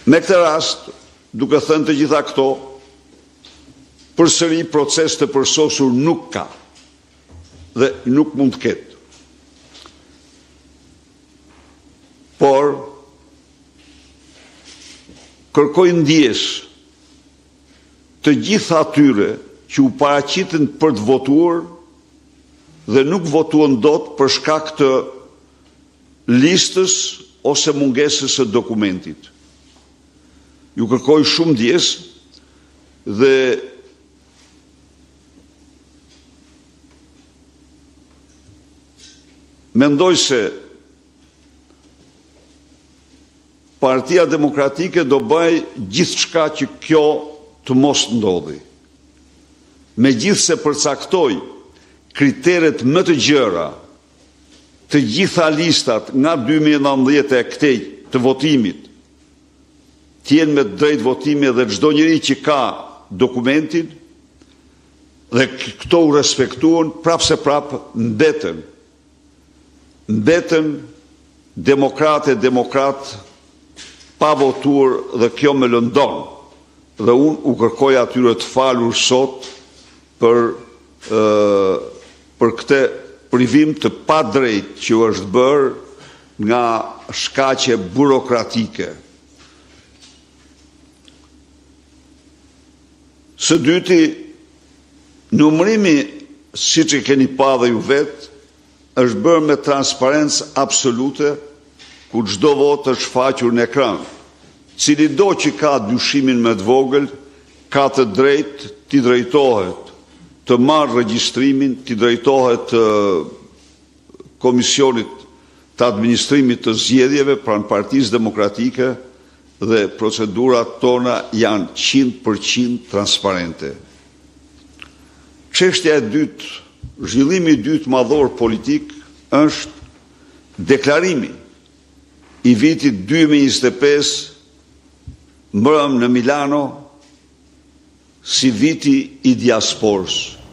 Me këtë rast, duke thënë të gjitha këto, përsëri proces të përsosur nuk ka dhe nuk mund të ketë. Por, kërkoj ndjes të gjitha atyre që u paraqiten për të votuar dhe nuk votuan dot për shkak të listës ose mungesës së dokumentit. Ju kërkoj shumë ndjes dhe mendoj se Partia Demokratike do bëj gjithçka që kjo të mos ndodhi. Megjithse përcaktoi kriteret më të gjëra të gjitha listat nga 2019 e këtej të votimit, të jenë me drejt votimi dhe çdo njeri që ka dokumentin dhe këto u respektuan, prapse prap mbeten demokrat pa votuar dhe kjo me lëndon. Dhe unë u kërkoj atyre të falur sot për këtë privim të pa drejt që është bërë nga shkaqe burokratike. Së dyti, numërimi, siç e keni pa dhe ju vetë, është bërë me transparencë absolute, ku çdo vot është shfaqur në ekran. Cili do që ka dyshimin më të vogël, ka të drejtë t'i drejtohet të marrë regjistrimin, t'i drejtohet Komisionit të Administrimit të Zgjedhjeve pranë Partisë Demokratike dhe procedurat tona janë 100% transparente. Çështja e dytë, zhvillimi i dytë madhor politik është deklarimi i vitit 2025 mbrëm në Milano si viti i diasporës.